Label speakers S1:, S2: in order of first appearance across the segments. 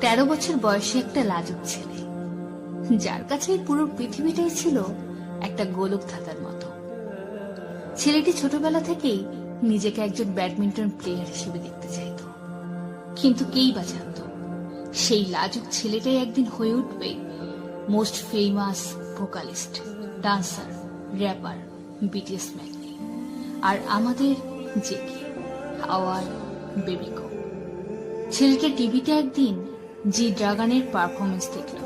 S1: 13 বছর বয়সী একটা লাজুক ছেলে, যার কাছে পুরো পৃথিবীটাই ছিল একটা গোলক ধাঁধার মতো। ছেলেটি ছোটবেলা থেকেই নিজেকে একজন ব্যাডমিন্টন প্লেয়ার হিসেবে দেখতে চাইত, কিন্তু কেই বা জানত সেই লাজুক ছেলেটাই একদিন হয়ে উঠবে most famous vocalist, dancer, rapper, BTS ম্যাগনি, আর আমাদের জেকে আওয়ার বেবিকো। ছেলেটা টিভিতে একদিন জি ড্রাগনের পারফরমেন্স দেখল,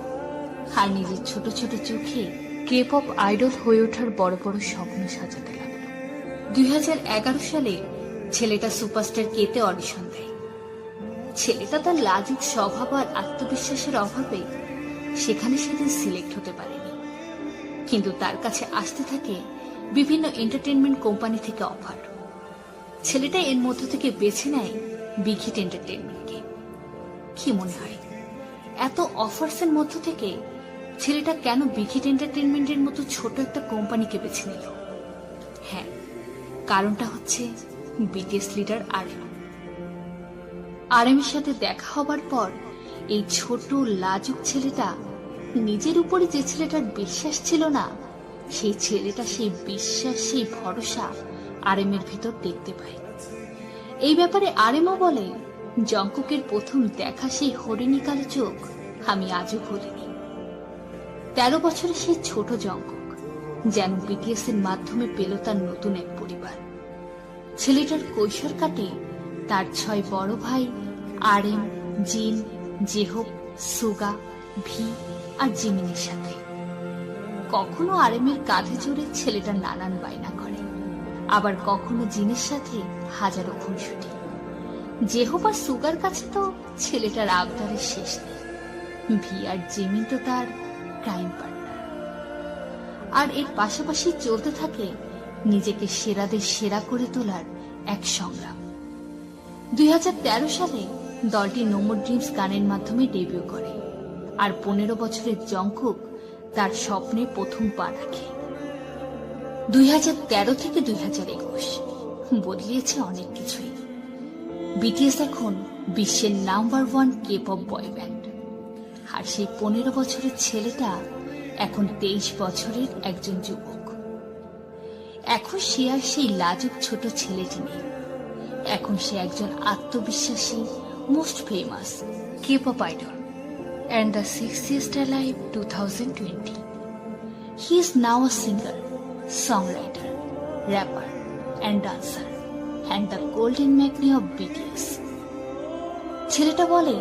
S1: আর নিজের ছোট ছোট চোখে কে-পপ আইডল হয়ে ওঠার বড় বড় স্বপ্ন সাজাতে লাগলো। 2011 সালে ছেলেটা সুপারস্টার কেতে অডিশন দেয়। ছেলেটা তার লাজুক স্বভাব আর আত্মবিশ্বাসের অভাবে সেখানে সেদিন সিলেক্ট হতে পারেনি, কিন্তু তার কাছে আসতে থাকে বিভিন্ন এন্টারটেনমেন্ট কোম্পানি থেকে অফার। ছেলেটা এর মধ্য থেকে বেছে নেয় বিগ হিট এন্টারটেনমেন্টকে। কি মনে হয় এত অফার্সের মধ্য থেকে ছেলেটা কেন বিগ হিট এন্টারটেনমেন্টের মতো ছোট একটা কোম্পানিকে বেছে নিল? হ্যাঁ, কারণটা হচ্ছে বিটিএস লিডার আরএমের সাথে দেখা হবার পর এই ছোট লাজুক ছেলেটা নিজের উপরে যে ছেলেটার বিশ্বাস ছিল না, সেই ছেলেটা সেই বিশ্বাস, সেই ভরসা আরএমের ভিতর দেখতে পায়। এই ব্যাপারে আরএমও বলে, জংকুকের প্রথম দেখা সেই হরিণী কালো চোখ আমি আজও ভুলিনি। 13 বছরের সেই ছোট জংকুক যেন বিটিএস এর মাধ্যমে পেল তার নতুন এক পরিবার। ছেলেটার কৈশোর কাটে তার 6 বড় ভাই আরএম, জিন, জেহোপ, সুগা, ভি আর জিমিনের সাথে। কখনো আরএমের কাঁধে চড়ে ছেলেটা নানান বায়না করে, আবার কখনো জিনের সাথে হাজারো খুনসুটি। জেহোপ আর সুগার কাছে তো ছেলেটার আবদারের শেষ নেই। ভি আর জিমিন তো তার ক্রাইম পার্টনার। আর এর পাশাপাশি চলতে থাকে নিজেকে সেরাদের সেরা করে তোলার এক সংগ্রাম। 2013 সালে দলটি নো মোর ড্রিমস গানের মাধ্যমে ডেবিউ করে, আর 15 বছরের জংকুক তার স্বপ্নে প্রথম পা রাখে। 2013 থেকে 2021 বদলিয়েছে অনেক কিছুই। বিটিএস এখন বিশ্বের নাম্বার 1 কে-পপ বয় ব্যান্ড, আর সেই 15 বছরের ছেলেটা এখন 23 বছরের একজন যুবক। এখন সে আর সেই লাজুক ছোট ছেলেটি নেই। এখন সে একজন আত্মবিশ্বাসী most famous K-pop idol and the 60th Alive 2020. He is now a singer, songwriter, rapper and dancer and the golden magnet of BTS. ছেলেটা বলে,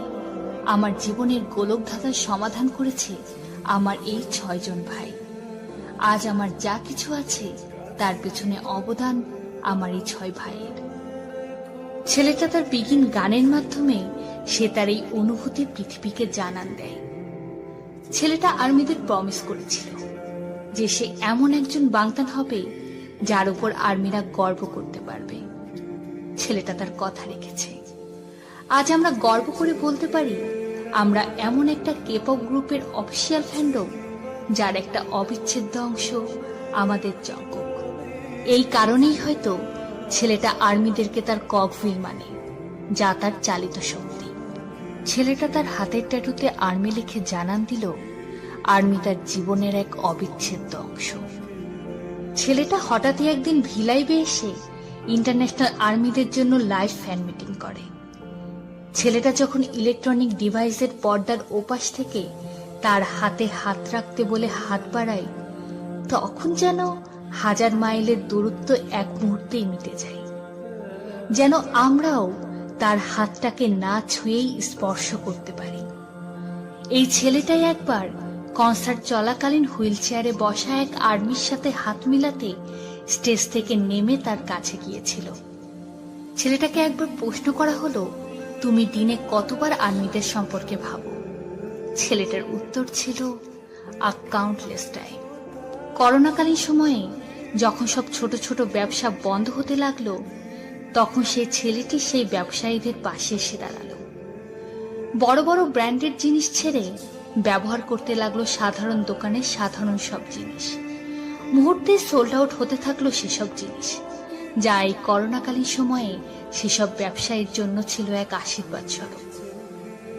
S1: আমার জীবনের গোলক ধাঁধার সমাধান করেছে আমার এই 6 জন ভাই। আজ আমার যা কিছু আছে তার পেছনে অবদান আমার এই 6 ভাইয়ের। ছেলেটা তার বিগিন গানের মাধ্যমে সে তার এই অনুভূতি পৃথিবীকে জানান দেয়। ছেলেটা আর্মিদের প্রমিস করেছিল যে সে এমন একজন বাংতান হবে যার উপর আর্মিরা গর্ব করতে পারবে। ছেলেটা তার কথা রেখেছে। আজ আমরা গর্ব করে বলতে পারি আমরা এমন একটা কে-পপ গ্রুপের অফিসিয়াল ফ্যান্ডম যার একটা অবিচ্ছেদ্য অংশ আমাদের জংকুক। এই কারণেই হয়তো ছেলেটা আর্মিদেরকে তার কগহুইল মানে, যা তার চালিত শক্তি। ছেলেটা তার হাতের ট্যাটুতে আর্মি লিখে জানান দিল আর্মি তার জীবনের এক অবিচ্ছেদ্য অংশ। ছেলেটা হঠাৎই একদিন ভিলাইবে এসে ইন্টারন্যাশনাল আর্মিদের জন্য লাইভ ফ্যান মিটিং করে। ছেলেটা যখন ইলেকট্রনিক ডিভাইসের পর্দার ওপাশ থেকে তার হাতে হাত রাখতে বলে হাত বাড়ায়, তখন যেন 1000 মাইলের দূরত্ব এক মুহূর্তেই মিটে যায়। যেন আমরাও তার হাতটাকে না ছুঁয়েই স্পর্শ করতে পারি। এই ছেলেটাই একবার কনসার্ট চলাকালীন হুইল চেয়ারে বসা এক আর্মির সাথে হাত মিলাতে স্টেজ থেকে নেমে তার কাছে গিয়েছিল। ছেলেটাকে একবার প্রশ্ন করা হলো, তুমি দিনে কতবার আর্মিদের সম্পর্কে ভাবো? ছেলেটার উত্তর ছিল, আ কাউন্টলেস টাইম। করোনাকালীন সময়ে যখন সব ছোট ছোট ব্যবসা বন্ধ হতে লাগলো, তখন সেই ছেলেটি সেই ব্যবসায়ীদের পাশে এসে দাঁড়ালো। বড় বড় ব্র্যান্ডেড জিনিস ছেড়ে ব্যবহার করতে লাগলো সাধারণ দোকানের সাধারণ সব জিনিস। মুহূর্তে সোল্ড আউট হতে থাকলো সেসব জিনিস, যা এই করোনাকালীন সময়ে সেসব ব্যবসায়ীর জন্য ছিল এক আশীর্বাদ স্বরূপ।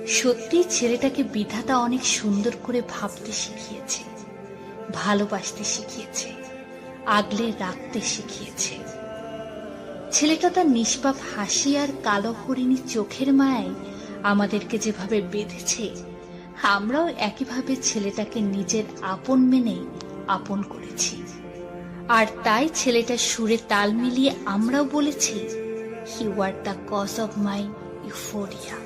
S1: সত্যি ছেলেটাকে বিধাতা অনেক সুন্দর করে ভাবতে শিখিয়েছে, ভালোবাসতে শিখিয়েছে, আগলে রাখতে শিখিয়েছে। ছেলেটা তার নিষ্পাপ হাসি আর কালো হরিণী চোখের মায়ায় আমাদেরকে যেভাবে বেঁধেছে, আমরাও একইভাবে ছেলেটাকে নিজের আপন মেনে আপন করেছি। আর তাই ছেলেটার সুরে তাল মিলিয়ে আমরাও বলেছি, you are the cause of my euphoria.